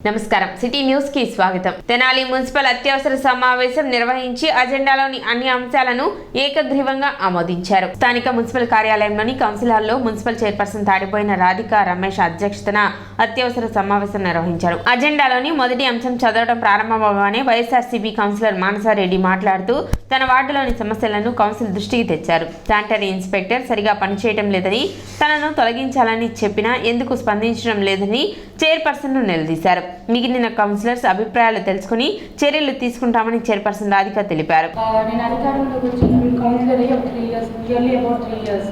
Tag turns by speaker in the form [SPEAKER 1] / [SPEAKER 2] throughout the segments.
[SPEAKER 1] నమస్కారం city news కి స్వాగతం. తెనాలి మున్సిపల్ అత్యవసర సమావేశం నిర్వహించి అజెండాలోని అన్ని అంశాలను ఏకగ్రీవంగా ఆమోదించారు. స్థానిక మున్సిపల్ కార్యాలయంలోని కౌన్సిల్ హాల్లో మున్సిపల్ చైర్పర్సన్ తాడిపోయిన రాధిక రమేష్ అధ్యక్షతన అత్యవసర సమావేశం నిర్వహించారు. అజెండాలోని మొదటి అంశం చదవడం ప్రారంభమవగానే వైఎస్ఆర్సీపీ కౌన్సిలర్ మానసారెడ్డి మాట్లాడుతూ తన వార్డులోని సమస్యలను కౌన్సిల్ దృష్టికి తెచ్చారు. శానిటరీ ఇన్స్పెక్టర్ సరిగా పనిచేయడం లేదని, తనను తొలగించాలని చెప్పినా ఎందుకు స్పందించడం లేదని చైర్పర్సన్ను నిలదీశారు. మిగిలిన కౌన్సిలర్స్ అభిప్రాయాలు తెలుసుకుని చర్యలు తీసుకుంటామని చైర్పర్సన్ రాధిక తెలిపారు.
[SPEAKER 2] నేను అధికారంలోకి వచ్చిన కౌన్సిలర్ అయ్యి 3 years, నియర్లీ అబౌట్ 3 years.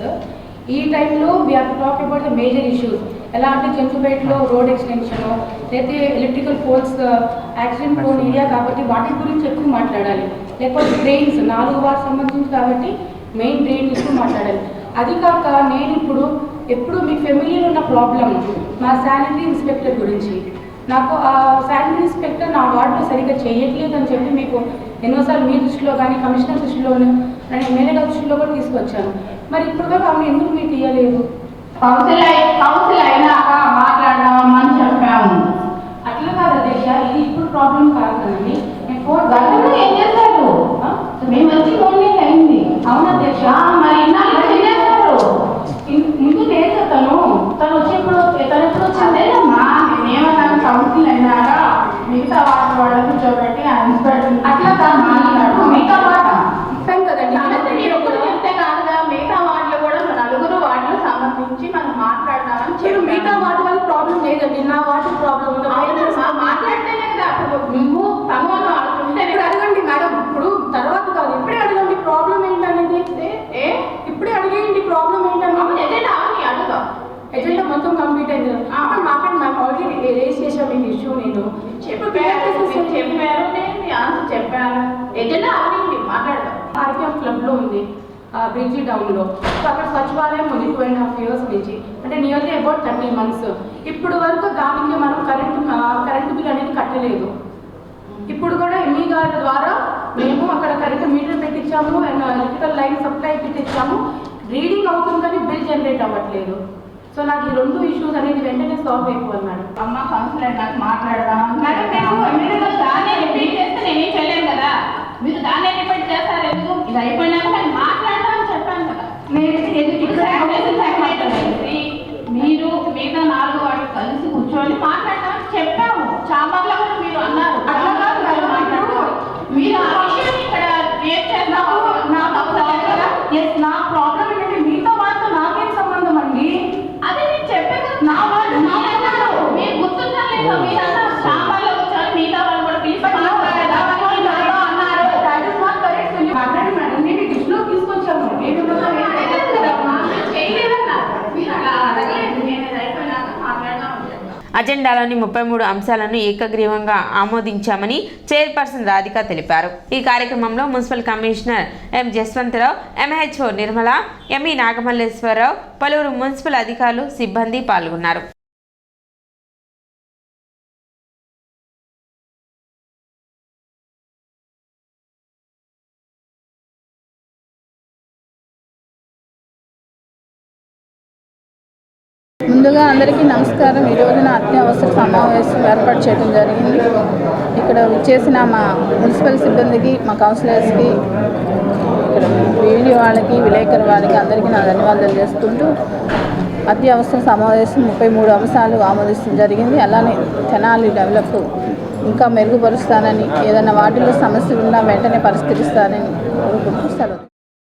[SPEAKER 2] ఈ టైంలో we have to talk about the major issues. ఎలా అంటే చెంచుపేటలో రోడ్ ఎక్స్టెన్షన్, లేకపోతే electrical poles accident prone area కాబట్టి వాటి గురించి ఎక్కువ మాట్లాడాలి. లేకపోతే డ్రైన్స్ 4 వార్డు సంబంధించి కాబట్టి మెయిన్ డ్రైన్ ఇష్యూ మాట్లాడాలి. అది కాక నేను ఎప్పుడు మీ ఫ్యామిలీలో ఉన్న ప్రాబ్లం మా శానిటరీ ఇన్స్పెక్టర్ గురించి. నాకు ఆ శానిటరీ ఇన్స్పెక్టర్ నా వార్డులో సరిగ్గా చేయట్లేదు అని చెప్పి మీకు ఎన్నోసార్లు మీ దృష్టిలో కానీ కమిషనర్ దృష్టిలోను ఎమ్మెల్యే దృష్టిలో కూడా తీసుకొచ్చాను. మరి ఇప్పుడు ఆమె ఎందుకు మీరు తీయలేదు?
[SPEAKER 3] కౌన్సిల్ అయినాక మాట్లాడదామని చెప్పాము.
[SPEAKER 2] అట్లా కాదు అధ్యక్ష, ఇది ఇప్పుడు ప్రాబ్లం కాదు కదండి. నేను ఫోన్
[SPEAKER 3] గతంలో ఏం చేశారు? మేము వచ్చి 4 days అయింది.
[SPEAKER 2] అవును అధ్యక్ష,
[SPEAKER 3] మరి ఇన్నాళ్ళు ఏం చేశారు?
[SPEAKER 2] ముందు లేదు తను వచ్చేప్పుడు తను ఎప్పుడు వచ్చింది?
[SPEAKER 3] అదేనమ్మా, మేమేమన్నాను, కౌన్సిల్ అయినాక మిగతా వాళ్ళని కూర్చోబెట్టి ఇన్స్పెక్టర్
[SPEAKER 2] అట్లా కాదు
[SPEAKER 3] మాట్లాడు. మిగతా మాట
[SPEAKER 2] చెప్పాను కదండి.
[SPEAKER 3] చెప్తే కాదుగా, మిగతా వాటిలో కూడా నలుగురు వాటిలో సంబంధించి మనం మాట్లాడదామని చెప్పి
[SPEAKER 2] మిగతా వాటి వల్ల ప్రాబ్లం లేదండి, నా వాటి ప్రాబ్లం
[SPEAKER 3] మాట్లాడితేనే కదా అప్పుడు నువ్వు తమను అనుకుంటే
[SPEAKER 2] అడగండి మేడం. ఇప్పుడు తర్వాత కాదు, ఇప్పుడే అడగండి ప్రాబ్లం ఏంటనేది. ఇప్పుడే అడిగేయండి ప్రాబ్లం ఏంటనేది.
[SPEAKER 3] అడుగుతాం.
[SPEAKER 2] ఎజెండా మొత్తం కంప్లీట్ అయింది. మాట్లాడి మ్యామ్ ఆల్రెడీ రేస్ చేసాం ఈ ఇష్యూ. నేను
[SPEAKER 3] చెప్పారు, నేను ఆన్సర్ చెప్పాను. ఎజెండా అవునండి, మాట్లాడదాం.
[SPEAKER 2] ఆర్పిఎం క్లబ్లో ఉంది బ్రిడ్జి డౌన్లో. సో అక్కడ సచివాలయం ఉంది 2.5 years నుంచి, అంటే నియర్లీ అబౌట్ 30 months. ఇప్పుడు వరకు దానికి మనం కరెంటు బిల్ అనేది కట్టలేదు. ఇప్పుడు కూడా ఎంఈ గారి ద్వారా మేము అక్కడ కరెంటు మీటర్ పెట్టించాము అండ్ ఎలక్ట్రికల్ లైన్ సప్లై పెట్టించాము. రీడింగ్ అవుతుంది కానీ బిల్ జనరేట్ అవ్వట్లేదు. సో నాకు ఈ 2 issues అనేది వెంటనే సాల్వ్ అయిపోవాలి మేడం.
[SPEAKER 3] అమ్మ కౌన్సిలర్ నాకు మాట్లాడదాం
[SPEAKER 2] మేడం,
[SPEAKER 3] దాన్ని రిపీట్ చేస్తే నేనేం చేయలేను కదా. మీరు దాన్ని రిపీట్ చేస్తారు ఎందుకు? ఇది అయిపోయినాక నేను మాట్లాడదామని చెప్పాను కదా. మీరు మిగతా 4 వాటికి కలిసి కూర్చొని మాట్లాడదామని చెప్పాము. చాంబర్లో కూడా మీరు అన్నారు. మీరు ఆ విషయాన్ని ఇక్కడ క్రియేట్ చేస్తాము.
[SPEAKER 2] నా ప్రాబ్లం ఏంటంటే మీతో వాటితో నాకేం సంబంధం అండి?
[SPEAKER 3] అదే నేను చెప్పాను. నా వాళ్ళు మీరు గుర్తుందా లేదా? మీరు అన్నారు చాంబర్లో కూర్చొని మిగతా వాళ్ళు కూడా పిలిచి
[SPEAKER 2] మాట్లాడి మేడం, నేను దృష్టిలో తీసుకొచ్చాను.
[SPEAKER 1] అజెండాలోని 33 అంశాలను ఏకగ్రీవంగా ఆమోదించామని చైర్పర్సన్ రాధిక తెలిపారు. ఈ కార్యక్రమంలో municipal commissioner M Jaswantrao, MHO Nirmala, ME Nagamalleswararao, పలువురు మున్సిపల్ అధికారులు, సిబ్బంది పాల్గొన్నారు.
[SPEAKER 4] ముందుగా అందరికీ నమస్కారం. ఈ రోజున అత్యవసర సమావేశం ఏర్పాటు చేయడం జరిగింది. ఇక్కడ వచ్చేసిన మా మున్సిపల్ సిబ్బందికి, మా కౌన్సిలర్స్కి, ఇక్కడ వీడియో వాళ్ళకి, విలేకరు వాళ్ళకి అందరికీ నా ధన్యవాదాలు చేసుకుంటూ అత్యవసర సమావేశం 33 అంశాలు ఆమోదించడం జరిగింది. అలానే తెనాలి డెవలప్ ఇంకా మెరుగుపరుస్తానని, ఏదైనా వాటిలో సమస్యలు ఉన్నా వెంటనే పరిష్కరిస్తానని కోరుకుంటూ సెలవు.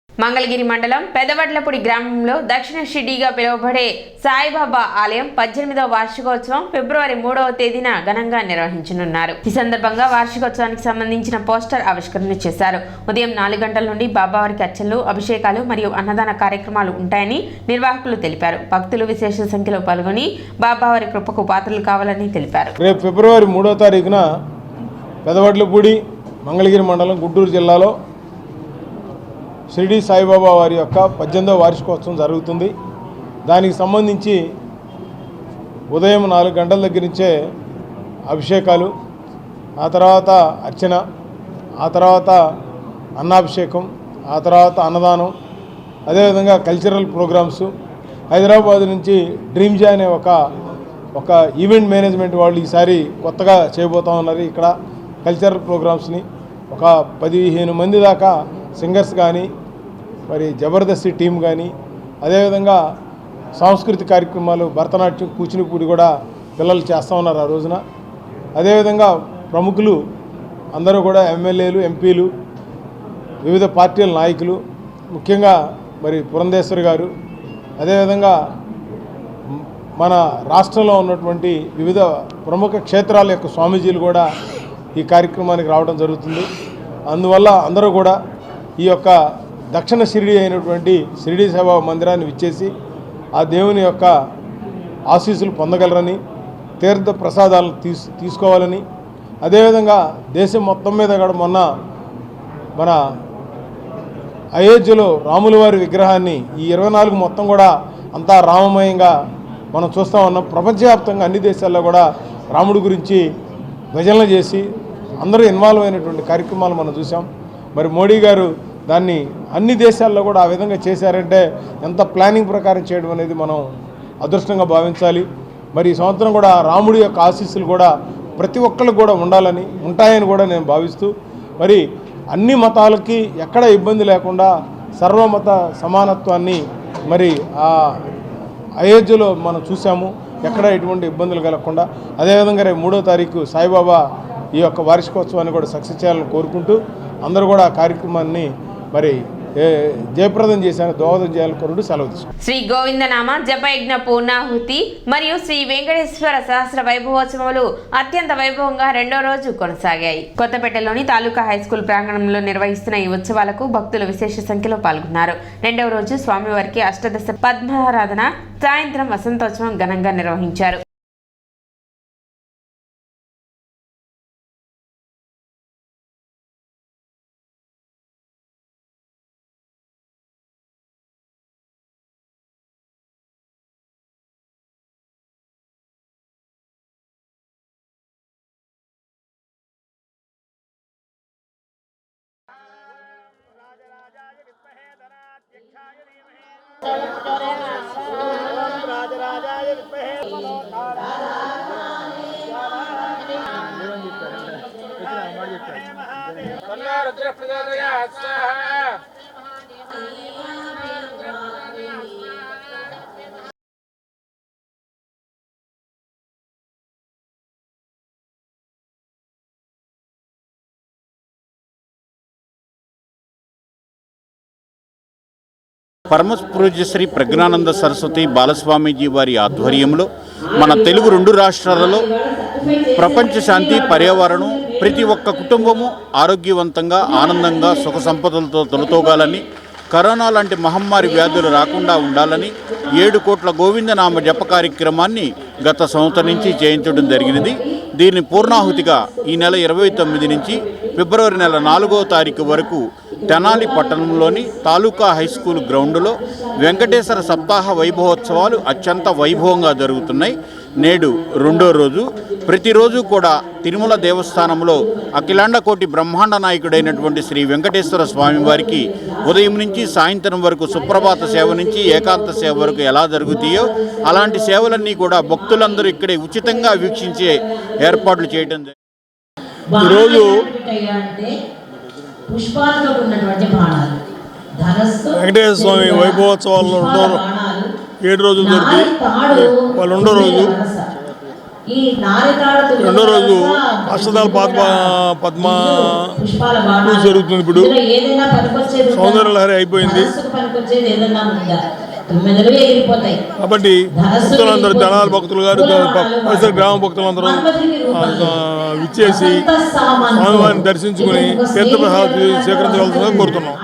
[SPEAKER 1] మంగళగిరి మండలం పెదవడ్లపూడి గ్రామంలో దక్షిణ షిర్డీగా పిలువబడే సాయిబాబా ఆలయం 18వ వార్షికోత్సవం ఫిబ్రవరి 3వ తేదీన ఘనంగా నిర్వహించనున్నారు. ఈ సందర్భంగా వార్షికోత్సవానికి సంబంధించిన పోస్టర్ ఆవిష్కరణ చేశారు. ఉదయం 4 గంటల నుండి బాబావారికి అర్చనలు, అభిషేకాలు మరియు అన్నదాన కార్యక్రమాలు ఉంటాయని నిర్వాహకులు తెలిపారు. భక్తులు విశేష సంఖ్యలో పాల్గొని బాబావారి కృపకు పాత్రలు కావాలని తెలిపారు.
[SPEAKER 5] రేపు ఫిబ్రవరి 3వ తారీఖున పెదవడ్లపూడి మంగళగిరి మండలం గుంటూరు జిల్లాలో షిరిడి సాయిబాబా వారి యొక్క 18వ వార్షికోత్సవం జరుగుతుంది. దానికి సంబంధించి ఉదయం 4 గంటల దగ్గర నుంచే అభిషేకాలు, ఆ తర్వాత అర్చన, ఆ తర్వాత అన్నాభిషేకం, ఆ తర్వాత అన్నదానం, అదేవిధంగా కల్చరల్ ప్రోగ్రామ్స్. హైదరాబాద్ నుంచి డ్రీమ్ జే అనే ఒక ఒక ఈవెంట్ మేనేజ్మెంట్ వాళ్ళు ఈసారి కొత్తగా చేయబోతా ఉన్నారు. ఇక్కడ కల్చరల్ ప్రోగ్రామ్స్ని ఒక 15 మంది దాకా సింగర్స్ కానీ మరి జబర్దస్తి టీం కానీ అదేవిధంగా సాంస్కృతిక కార్యక్రమాలు భరతనాట్యం కూచిపూడి కూడా పిల్లలు చేస్తూ ఉన్నారు ఆ రోజున. అదేవిధంగా ప్రముఖులు అందరూ కూడా ఎమ్మెల్యేలు ఎంపీలు వివిధ పార్టీల నాయకులు ముఖ్యంగా మరి పురంధేశ్వరి గారు అదేవిధంగా మన రాష్ట్రంలో ఉన్నటువంటి వివిధ ప్రముఖ క్షేత్రాల యొక్క స్వామీజీలు కూడా ఈ కార్యక్రమానికి రావడం జరుగుతుంది. అందువల్ల అందరూ కూడా ఈ యొక్క దక్షిణ షిరిడి అయినటువంటి షిరిడి సేవా మందిరాన్ని విచ్చేసి ఆ దేవుని యొక్క ఆశీస్సులు పొందగలరని తీర్థ ప్రసాదాలను తీసుకోవాలని అదేవిధంగా దేశం మొత్తం మీద కూడా మన అయోధ్యలో రాముల వారి విగ్రహాన్ని ఈ 24 మొత్తం కూడా అంతా రామమయంగా మనం చూస్తూ ఉన్నాం. ప్రపంచవ్యాప్తంగా అన్ని దేశాల్లో కూడా రాముడి గురించి భజనలు చేసి అందరూ ఇన్వాల్వ్ అయినటువంటి కార్యక్రమాలు మనం చూసాం. మరి మోడీ గారు దాన్ని అన్ని దేశాల్లో కూడా ఆ విధంగా చేశారంటే ఎంత ప్లానింగ్ ప్రకారం చేయడం అనేది మనం అదృష్టంగా భావించాలి. మరి ఈ సంవత్సరం కూడా రాముడి యొక్క ఆశీస్సులు కూడా ప్రతి ఒక్కరికి కూడా ఉండాలని ఉంటాయని కూడా నేను భావిస్తూ మరి అన్ని మతాలకి ఎక్కడ ఇబ్బంది లేకుండా సర్వమత సమానత్వాన్ని మరి ఆ అయోధ్యలో మనం చూసాము. ఎక్కడ ఎటువంటి ఇబ్బందులు కలగకుండా అదేవిధంగా రేపు 3వ తారీఖు సాయిబాబా ఈ యొక్క వార్షికోత్సవాన్ని కూడా సక్సెస్ చేయాలని కోరుకుంటూ అందరూ కూడా ఆ కార్యక్రమాన్ని మరి జయప్రదం చేశాను దోహదం చేయాలని కోరుకుంటూ సెలవు తీసుకుంటాం.
[SPEAKER 1] శ్రీ గోవిందనామ జపయజ్ఞ పూర్ణాహుతి మరియు శ్రీ వెంకటేశ్వర సహస్ర వైభవోత్సవాలు అత్యంత వైభవంగా 2వ రోజు కొనసాగాయి. కొత్తపేటలోని తాలూకా హైస్కూల్ ప్రాంగణంలో నిర్వహిస్తున్న ఈ ఉత్సవాలకు భక్తులు విశేష సంఖ్యలో పాల్గొన్నారు. 2వ రోజు స్వామివారికి అష్టదశ పద్మారాధన, సాయంత్రం వసంతోత్సవం ఘనంగా నిర్వహించారు.
[SPEAKER 6] పరమపూజ్య శ్రీ ప్రజ్ఞానంద సరస్వతి బాలస్వామీజీ వారి ఆధ్వర్యంలో మన తెలుగు 2 రాష్ట్రాలలో ప్రపంచ శాంతి, పర్యావరణం, ప్రతి ఒక్క కుటుంబము ఆరోగ్యవంతంగా ఆనందంగా సుఖ సంపదలతో తొలతోగాలని, కరోనా లాంటి మహమ్మారి వ్యాధులు రాకుండా ఉండాలని 7 కోట్ల గోవిందనామ జప కార్యక్రమాన్ని గత సంవత్సరం నుంచి చేయించడం జరిగినది. దీని పూర్ణాహుతిగా ఈ నెల 29 నుంచి ఫిబ్రవరి నెల 4వ తారీఖు వరకు తెనాలి పట్టణంలోని తాలూకా హైస్కూల్ గ్రౌండ్లో వెంకటేశ్వర సప్తాహ వైభవోత్సవాలు అత్యంత వైభవంగా జరుగుతున్నాయి. నేడు 2వ రోజు. ప్రతిరోజు కూడా తిరుమల దేవస్థానంలో అఖిలాండకోటి బ్రహ్మాండ నాయకుడైనటువంటి శ్రీ వెంకటేశ్వర స్వామి వారికి ఉదయం నుంచి సాయంత్రం వరకు సుప్రభాత సేవ నుంచి ఏకాంత సేవ వరకు ఎలా జరుగుతాయో అలాంటి సేవలన్నీ కూడా భక్తులందరూ ఇక్కడే ఉచితంగా వీక్షించే ఏర్పాట్లు చేయడం
[SPEAKER 5] ఈరోజు
[SPEAKER 7] పుష్పాలతో ఉన్నటువంటి బాణాలు
[SPEAKER 5] వెంకటేశ్వర స్వామి వైభవోత్సవాల్లో 7 రోజులు జరుగుతాయి. వాళ్ళు 2వ రోజు 2వ రోజు అష్టదళ పద్మ జరుగుతుంది. ఇప్పుడు సౌందర్యలహరి అయిపోయింది కాబట్టి భక్తులందరూ జనాల భక్తులు గారు పరిసర గ్రామ భక్తులందరూ విచ్చేసి స్వామివారిని దర్శించుకుని తీర్థప్రసాదం స్వీకరించవలసిందిగా కోరుతున్నాం.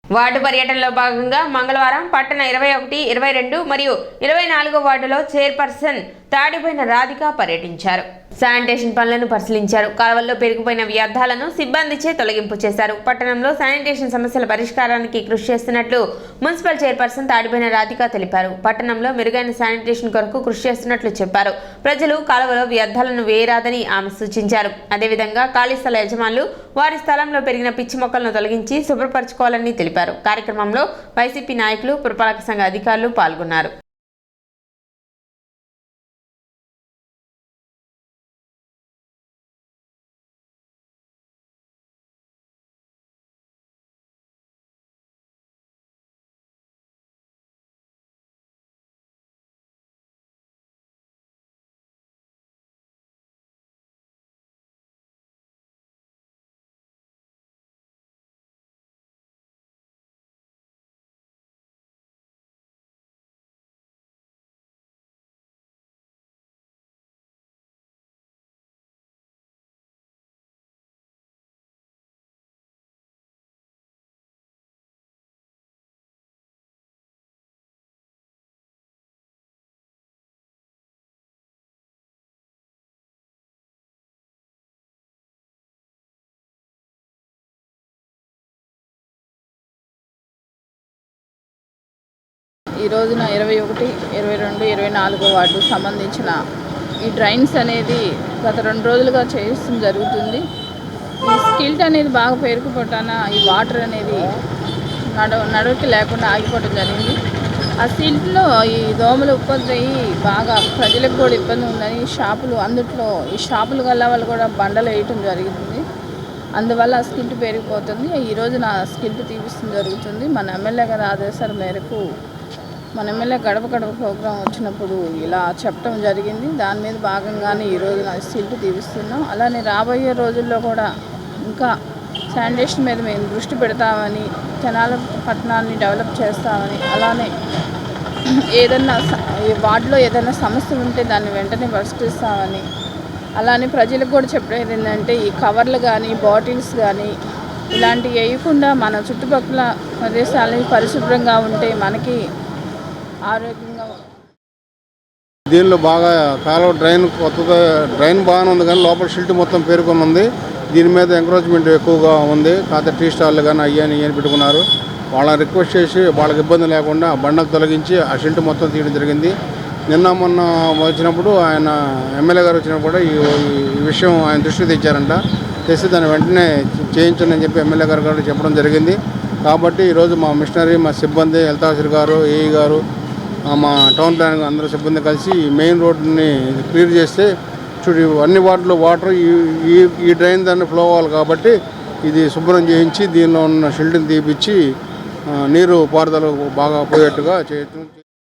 [SPEAKER 1] వార్డు పర్యటనలో భాగంగా మంగళవారం పట్టణ 21, 22 మరియు 24 వార్డులో చైర్పర్సన్ తాడిపోయిన రాధిక పర్యటించారు. శానిటేషన్ పనులను పరిశీలించారు. కాలువల్లో పెరిగిపోయిన వ్యర్థాలను సిబ్బందిచే తొలగింపు చేశారు. పట్టణంలో శానిటేషన్ సమస్యల పరిష్కారానికి కృషి చేస్తున్నట్లు మున్సిపల్ చైర్పర్సన్ తాడిపోయిన రాధిక తెలిపారు. పట్టణంలో మెరుగైన శానిటేషన్ కొరకు కృషి చేస్తున్నట్లు చెప్పారు. ప్రజలు కాలువలో వ్యర్థాలను వేయరాదని ఆమె సూచించారు. అదేవిధంగా ఖాళీ స్థల యజమానులు వారి స్థలంలో పెరిగిన పిచ్చి మొక్కలను తొలగించి శుభ్రపరచుకోవాలని తెలిపారు. కార్యక్రమంలో వైసీపీ నాయకులు, పురపాలక సంఘ అధికారులు పాల్గొన్నారు.
[SPEAKER 4] ఈ రోజున 21, 22, 24 వార్డుకు సంబంధించిన ఈ డ్రైన్స్ అనేది గత 2 రోజులుగా చేయడం జరుగుతుంది. ఈ స్కిల్ట్ అనేది బాగా పేరుకుపోతాన ఈ వాటర్ అనేది నడవకి లేకుండా ఆగిపోవడం జరిగింది. ఆ సిల్ట్లో ఈ దోమలు ఉత్పత్తి బాగా ప్రజలకు కూడా ఇబ్బంది ఉందని ఈ షాపులు గల వాళ్ళు కూడా బండలు వేయటం జరుగుతుంది. అందువల్ల ఆ స్కిల్ట్ పెరిగిపోతుంది. ఈ రోజున స్కిల్ట్ తీపిస్తుంది జరుగుతుంది. మన ఎమ్మెల్యే గారి ఆదేశాల మేరకు మన ఎమ్మెల్యే గడప గడప ప్రోగ్రాం వచ్చినప్పుడు ఇలా చెప్పడం జరిగింది. దాని మీద భాగంగానే ఈ రోజున స్కిల్ట్ తీపిస్తున్నాం. అలానే రాబోయే రోజుల్లో కూడా ఇంకా శానిటేషన్ మీద మేము దృష్టి పెడతామని, తెనాలి పట్టణాన్ని డెవలప్ చేస్తామని, అలానే ఏదన్నా వార్డులో ఏదైనా సమస్య ఉంటే దాన్ని వెంటనే పరిష్కరిస్తామని, అలానే ప్రజలకు కూడా చెప్పేది ఏంటంటే ఈ కవర్లు కానీ బాటిల్స్ కానీ ఇలాంటివి వేయకుండా మన చుట్టుపక్కల ప్రదేశాలని పరిశుభ్రంగా ఉంటే మనకి ఆరోగ్యంగా.
[SPEAKER 8] దీనిలో బాగా కాలువ కొత్తగా డ్రైన్ బాగానే ఉంది కానీ లోపల షిల్ట్ మొత్తం పేరుకొని ఉంది. దీని మీద ఎంకరేజ్మెంట్ ఎక్కువగా ఉంది. కాకపోతే టీ స్టాళ్ళు కానీ అయ్యని పెట్టుకున్నారు. వాళ్ళని రిక్వెస్ట్ చేసి వాళ్ళకి ఇబ్బంది లేకుండా బండకు తొలగించి ఆ షిల్ట్ మొత్తం తీయడం జరిగింది. నిన్న మొన్న వచ్చినప్పుడు ఆయన ఎమ్మెల్యే గారు వచ్చినప్పుడు కూడా ఈ విషయం ఆయన దృష్టికి తెచ్చారంట. తెచ్చి దాన్ని వెంటనే చేయించండి అని చెప్పి ఎమ్మెల్యే గారు కూడా చెప్పడం జరిగింది. కాబట్టి ఈరోజు మా మిషనరీ, మా సిబ్బంది, హెల్త్ ఆఫీసర్ గారు, ఏఈ గారు, మా టౌన్ ప్లానింగ్ అందరూ సిబ్బంది కలిసి మెయిన్ రోడ్డుని క్లియర్ చేస్తే చూడు అన్ని వార్డులో వాటర్ ఈ డ్రైన్ దాన్ని ఫ్లో అవ్వాలి. కాబట్టి ఇది శుభ్రం చేయించి దీనిలో ఉన్న షిల్డ్ని తీపిచ్చి నీరు పారుదల బాగా పోయేట్టుగా చేయొచ్చు.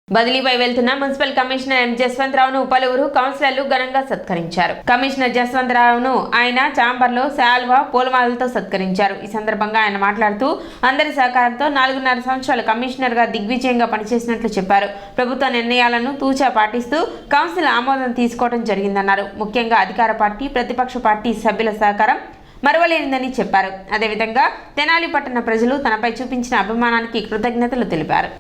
[SPEAKER 1] బదిలీపై వెళ్తున్న మున్సిపల్ కమిషనర్ ఎం జస్వంతరావును పలువురు కౌన్సిలర్లు ఘనంగా సత్కరించారు. కమిషనర్ జస్వంతరావును ఆయన ఛాంబర్లో శాల్వా, పూలమాలతో సత్కరించారు. ఈ సందర్భంగా ఆయన మాట్లాడుతూ అందరి సహకారంతో 4.5 సంవత్సరాలు కమిషనర్ గా దిగ్విజయంగా పనిచేసినట్లు చెప్పారు. ప్రభుత్వ నిర్ణయాలను తూచా పాటిస్తూ కౌన్సిల్ ఆమోదం తీసుకోవడం జరిగిందన్నారు. ముఖ్యంగా అధికార పార్టీ, ప్రతిపక్ష పార్టీ సభ్యుల సహకారం మరవలేనిదని చెప్పారు. అదేవిధంగా తెనాలి పట్టణ ప్రజలు తనపై చూపించిన అభిమానానికి కృతజ్ఞతలు తెలిపారు.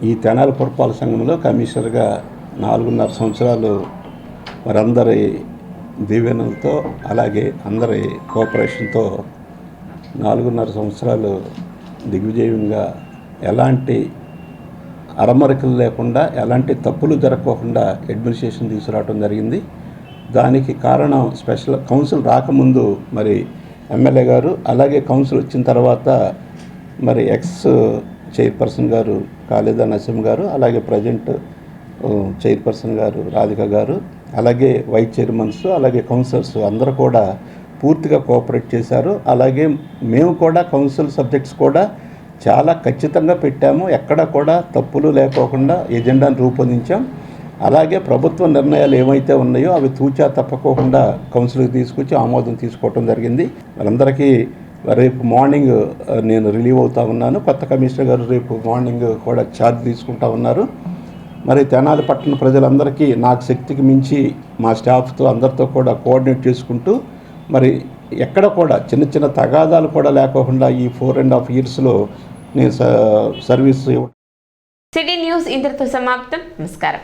[SPEAKER 9] ఈ తెనాలి పురపాలక సంఘంలో కమిషనర్గా 4.5 సంవత్సరాలు వారందరి దీవెనలతో అలాగే అందరి కోఆపరేషన్తో 4.5 సంవత్సరాలు దిగ్విజయంగా ఎలాంటి అరమరికలు లేకుండా ఎలాంటి తప్పులు జరగకుండా అడ్మినిస్ట్రేషన్ తీసుకురావడం జరిగింది. దానికి కారణం స్పెషల్ కౌన్సిల్ రాకముందు మరి ఎమ్మెల్యే గారు, అలాగే కౌన్సిల్ వచ్చిన తర్వాత మరి ఎక్స్ చైర్పర్సన్ గారు ఖాళీదా నసీం గారు, అలాగే ప్రజెంట్ చైర్పర్సన్ గారు రాధిక గారు, అలాగే వైస్ చైర్మన్స్, అలాగే కౌన్సిలర్స్ అందరూ కూడా పూర్తిగా కోఆపరేట్ చేశారు. అలాగే మేము కూడా కౌన్సిల్ సబ్జెక్ట్స్ కూడా చాలా ఖచ్చితంగా పెట్టాము. ఎక్కడ కూడా తప్పులు లేకోకుండా ఎజెండాను రూపొందించాం. అలాగే ప్రభుత్వ నిర్ణయాలు ఏమైతే ఉన్నాయో అవి తూచా తప్పకోకుండా కౌన్సిల్కి తీసుకొచ్చి ఆమోదం తీసుకోవటం జరిగింది. వాళ్ళందరికీ రేపు మార్నింగ్ నేను రిలీవ్ అవుతా ఉన్నాను. కొత్త కమిషనర్ గారు రేపు మార్నింగ్ కూడా ఛార్జ్ తీసుకుంటా ఉన్నారు. మరి తెనాలి పట్టణ ప్రజలందరికీ నాకు శక్తికి మించి మా స్టాఫ్తో అందరితో కూడా కోఆర్డినేట్ చేసుకుంటూ మరి ఎక్కడ కూడా చిన్న చిన్న తగాదాలు కూడా లేకోకుండా ఈ 4.5 yearsలో నేను సర్వీస్.
[SPEAKER 1] సిటీ న్యూస్ ఇంతటితో సమాప్తం. నమస్కారం.